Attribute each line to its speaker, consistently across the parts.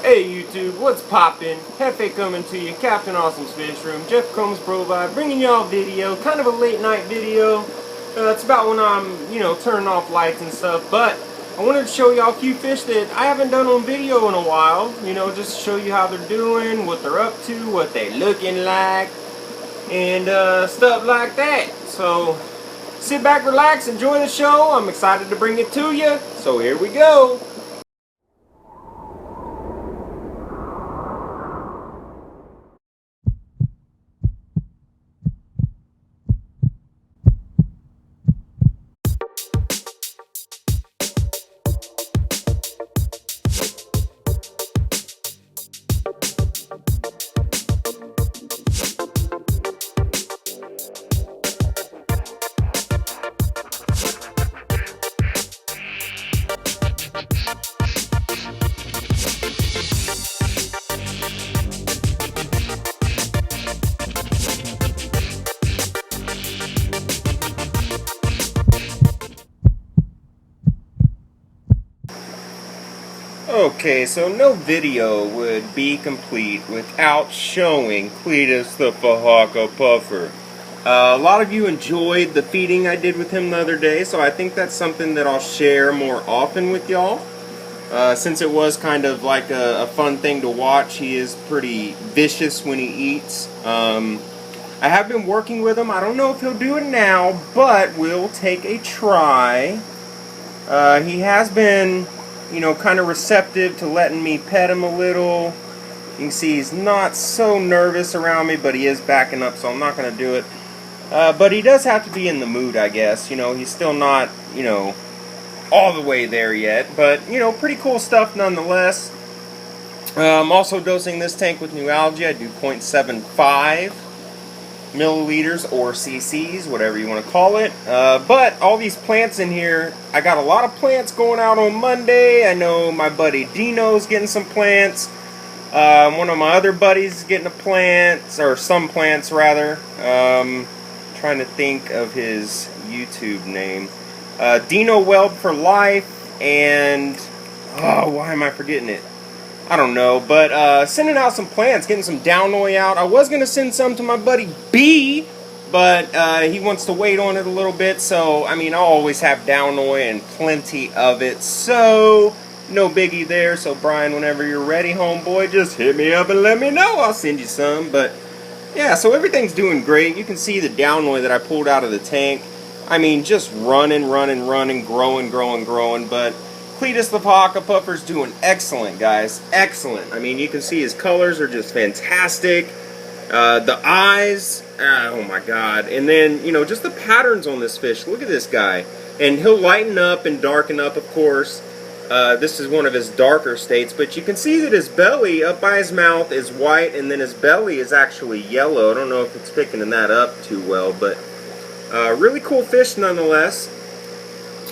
Speaker 1: Hey YouTube, what's poppin'? Hefe coming to you, Captain Awesome's Fish Room, Jeff Combs Provide, bringing y'all a video, kind of a late night video. It's about when I'm, turning off lights and stuff, but I wanted to show y'all a few fish that I haven't done on video in a while. Just show you how they're doing, what they're up to, what they looking like, and stuff like that. So, sit back, relax, enjoy the show. I'm excited to bring it to you, so here we go. Okay, so no video would be complete without showing Cletus the Fajaka puffer. A lot of you enjoyed the feeding I did with him the other day, so I think that's something that I'll share more often with y'all. Since it was kind of like a fun thing to watch, he is pretty vicious when he eats. I have been working with him. I don't know if he'll do it now, but we'll take a try. He has been, kind of receptive to letting me pet him a little. You can see he's not so nervous around me, but he is backing up, so I'm not going to do it. But he does have to be in the mood, I guess. He's still not, all the way there yet. But, pretty cool stuff nonetheless. I'm also dosing this tank with new algae. I do 0.75 milliliters or cc's, whatever you want to call it. But all these plants in here, I got a lot of plants going out on Monday. I know my buddy Dino's getting some plants. One of my other buddies is getting a plant, or some plants rather. Trying to think of his YouTube name. Dino Weld for Life, and why am I forgetting it? I don't know, but sending out some plants, getting some Downoi out. I was going to send some to my buddy B, but he wants to wait on it a little bit, so, I'll always have Downoi and plenty of it, so no biggie there. So, Brian, whenever you're ready, homeboy, just hit me up and let me know. I'll send you some, but, yeah, so everything's doing great. You can see the Downoi that I pulled out of the tank. Just running, growing, but Cletus the Fajaka puffer's doing excellent, guys. Excellent. You can see his colors are just fantastic. The eyes, oh my god. And then, just the patterns on this fish. Look at this guy. And he'll lighten up and darken up, of course. This is one of his darker states, but you can see that his belly up by his mouth is white, and then his belly is actually yellow. I don't know if it's picking that up too well, but really cool fish nonetheless.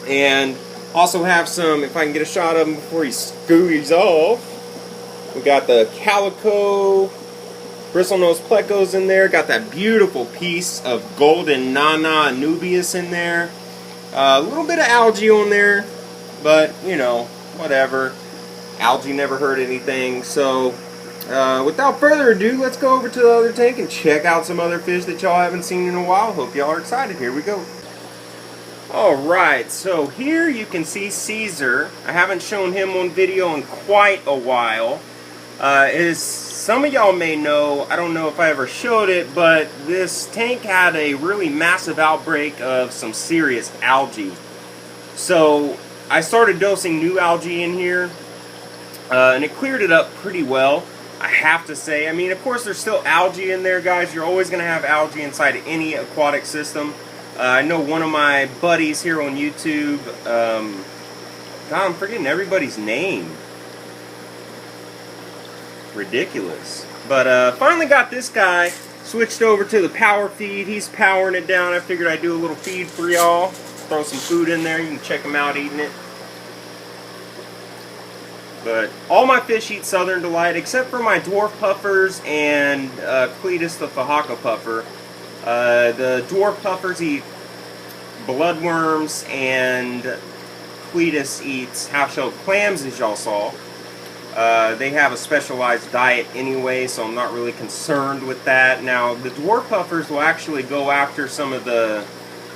Speaker 1: And also have some, if I can get a shot of him before he scooties off. We got the calico bristlenose Plecos in there. Got that beautiful piece of golden Nana Anubias in there. A little bit of algae on there, but whatever. Algae never hurt anything. So without further ado, let's go over to the other tank and check out some other fish that y'all haven't seen in a while. Hope y'all are excited. Here we go. Alright, so here you can see Caesar. I haven't shown him on video in quite a while. As some of y'all may know, I don't know if I ever showed it, but this tank had a really massive outbreak of some serious algae. So I started dosing new algae in here, and it cleared it up pretty well, I have to say. Of course there's still algae in there, guys. You're always going to have algae inside any aquatic system. I know one of my buddies here on YouTube, God, I'm forgetting everybody's name. Ridiculous. But finally got this guy switched over to the power feed. He's powering it down. I figured I'd do a little feed for y'all. Throw some food in there. You can check him out eating it. But all my fish eat Southern Delight except for my dwarf puffers and Cletus the Fajaka puffer. The dwarf puffers eat bloodworms, and Cletus eats half-shelled clams, as y'all saw. They have a specialized diet anyway, so I'm not really concerned with that. Now, the dwarf puffers will actually go after some of the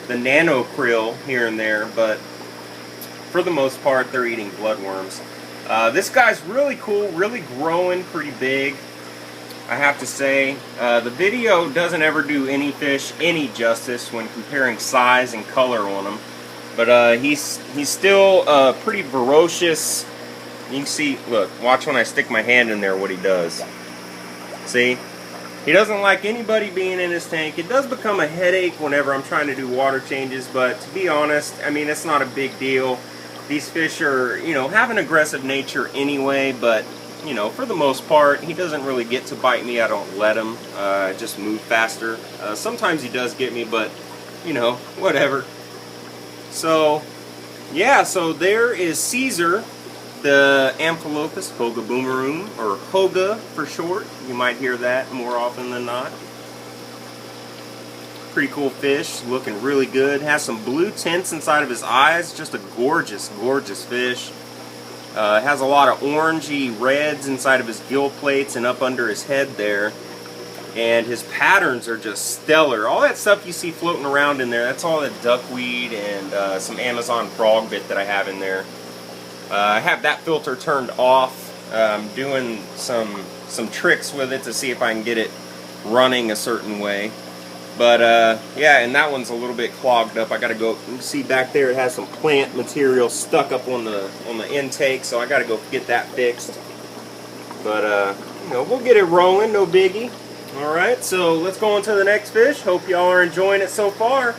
Speaker 1: nano krill here and there, but for the most part, they're eating bloodworms. This guy's really cool, really growing pretty big, I have to say. The video doesn't ever do any fish any justice when comparing size and color on them, but he's still pretty ferocious. You can see, look, watch when I stick my hand in there what he does. See? He doesn't like anybody being in his tank. It does become a headache whenever I'm trying to do water changes, but to be honest, I mean, it's not a big deal. These fish are, you know, have an aggressive nature anyway, but, you know, for the most part, he doesn't really get to bite me. I don't let him. Just move faster. Sometimes he does get me, but, you know, whatever. So, yeah, so there is Caesar, the Amphilophus poga boomeroon, or poga for short. You might hear that more often than not. Pretty cool fish, looking really good. Has some blue tints inside of his eyes. Just a gorgeous, gorgeous fish. Has a lot of orangey reds inside of his gill plates and up under his head there. And his patterns are just stellar. All that stuff you see floating around in there, that's all the duckweed and some Amazon frog bit that I have in there. I have that filter turned off. I'm doing some tricks with it to see if I can get it running a certain way. But yeah, and that one's a little bit clogged up. I gotta go. You can see back there it has some plant material stuck up on the intake, so I gotta go get that fixed. But you know, we'll get it rolling, no biggie. All right, so let's go on to the next fish. Hope y'all are enjoying it so far.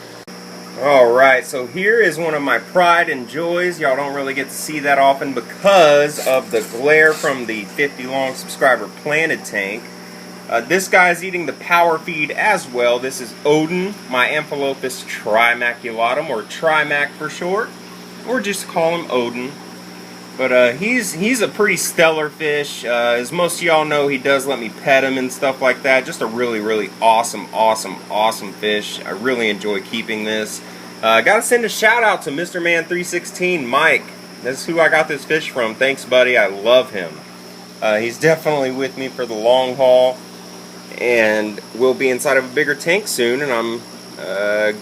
Speaker 1: Alright, so here is one of my pride and joys. Y'all don't really get to see that often because of the glare from the 50 long subscriber planted tank. This guy's eating the power feed as well. This is Odin, my Amphilophus trimaculatum, or Trimac for short, or just call him Odin. But he's a pretty stellar fish. As most of y'all know, he does let me pet him and stuff like that. Just a really, really awesome fish. I really enjoy keeping this. Gotta send a shout out to Mr. Man 316, Mike. That's who I got this fish from. Thanks, buddy. I love him. He's definitely with me for the long haul, and we'll be inside of a bigger tank soon, and I'm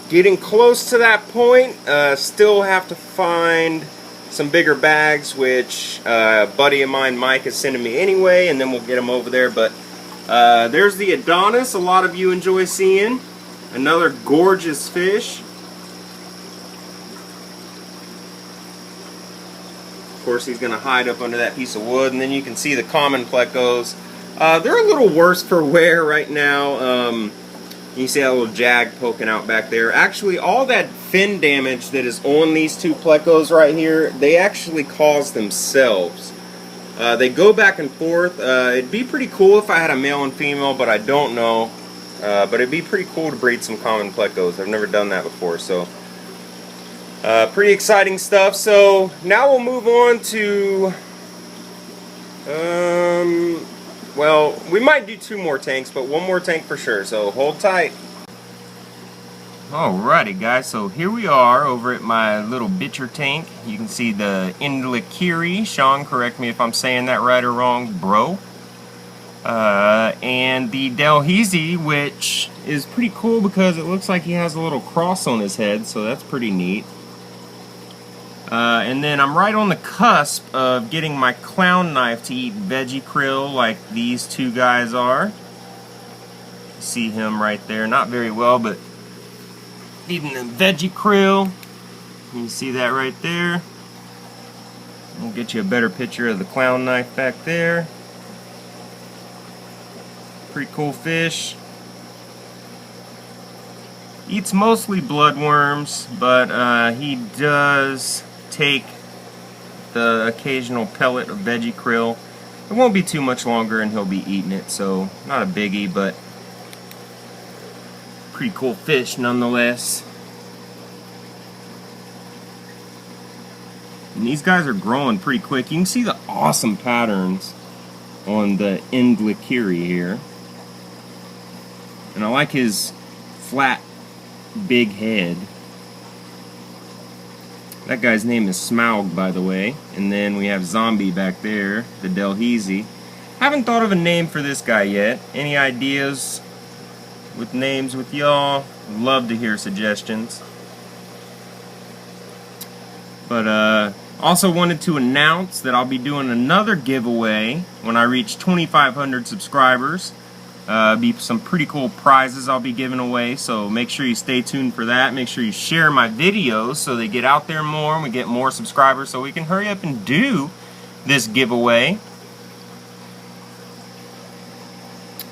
Speaker 1: getting close to that point. Still have to find some bigger bags, which a buddy of mine, Mike, is sending me anyway, and then we'll get them over there. But there's the Adonis a lot of you enjoy seeing. Another gorgeous fish. Of course, he's going to hide up under that piece of wood, and then you can see the common Plecos. They're a little worse for wear right now. You see that little jag poking out back there. Actually, all that fin damage that is on these two Plecos right here, they actually cause themselves. They go back and forth. It'd be pretty cool if I had a male and female, but I don't know. But it'd be pretty cool to breed some common Plecos. I've never done that before, so pretty exciting stuff. So now we'll move on to well, we might do 2 more tanks, but 1 more tank for sure, so hold tight. Alrighty guys, so here we are over at my little Bichir tank. You can see the Indlikiri. Sean, correct me if I'm saying that right or wrong, bro. And the Delhaize, which is pretty cool because it looks like he has a little cross on his head, so that's pretty neat. And then I'm right on the cusp of getting my clown knife to eat veggie krill like these 2 guys are. See him right there, not very well, but eating the veggie krill. You see that right there. We'll get you a better picture of the clown knife back there. Pretty cool fish. Eats mostly bloodworms, but he does take the occasional pellet of veggie krill. It won't be too much longer and he'll be eating it, so not a biggie, but pretty cool fish nonetheless. And these guys are growing pretty quick. You can see the awesome patterns on the Indlikiri here. And I like his flat, big head. That guy's name is Smaug, by the way. And then we have Zombie back there, the Delheezy. Haven't thought of a name for this guy yet. Any ideas with names with y'all? Love to hear suggestions. But also wanted to announce that I'll be doing another giveaway when I reach 2,500 subscribers. Be some pretty cool prizes I'll be giving away, so make sure you stay tuned for that. Make sure you share my videos so they get out there more and we get more subscribers so we can hurry up and do this giveaway.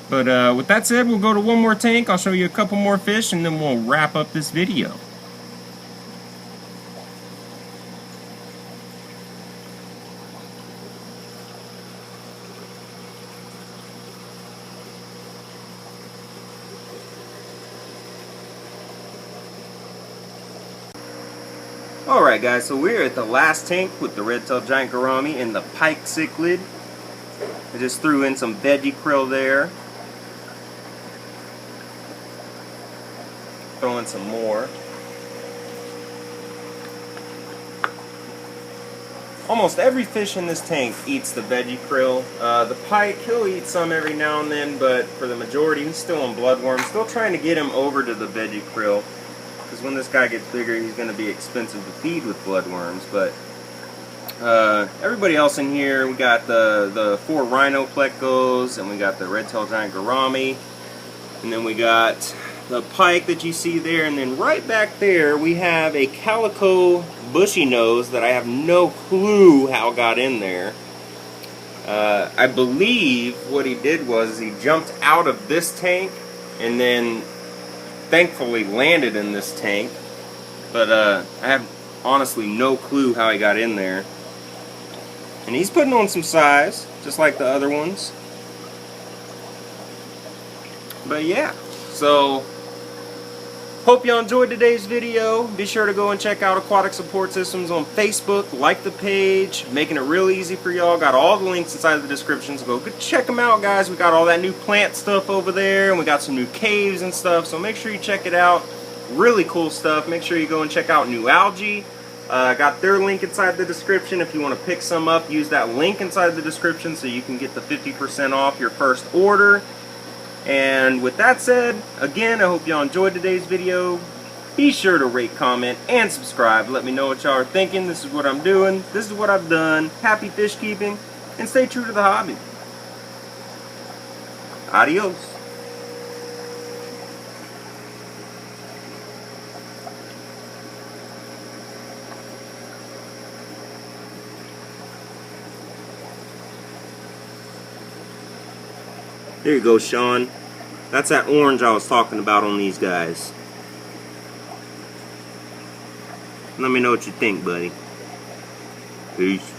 Speaker 1: But with that said, we'll go to one more tank. I'll show you a couple more fish and then we'll wrap up this video. Alright guys, so we're at the last tank with the red-tailed giant gourami and the pike cichlid. I just threw in some veggie krill there. Throw in some more. Almost every fish in this tank eats the veggie krill. The pike, he'll eat some every now and then, but for the majority, he's still on bloodworm. Still trying to get him over to the veggie krill. Because when this guy gets bigger, he's going to be expensive to feed with bloodworms. But everybody else in here, we got the 4 rhino plecos, and we got the red-tailed giant gourami, and then we got the pike that you see there, and then right back there we have a calico bushy nose that I have no clue how got in there. I believe what he did was he jumped out of this tank and then thankfully landed in this tank, but I have honestly no clue how he got in there. And he's putting on some size, just like the other ones. But yeah, so hope y'all enjoyed today's video. Be sure to go and check out Aquatic Support Systems on Facebook. Like the page, making it real easy for y'all. Got all the links inside the description, so go check them out, guys. We got all that new plant stuff over there, and we got some new caves and stuff, so make sure you check it out. Really cool stuff. Make sure you go and check out New Algae. Got their link inside the description. If you want to pick some up, use that link inside the description so you can get the 50% off your first order. And with that said, again, I hope y'all enjoyed today's video. Be sure to rate, comment, and subscribe. Let me know what y'all are thinking. This is what I'm doing. This is what I've done. Happy fish keeping, and stay true to the hobby. Adios. There you go, Sean. That's that orange I was talking about on these guys. Let me know what you think, buddy. Peace.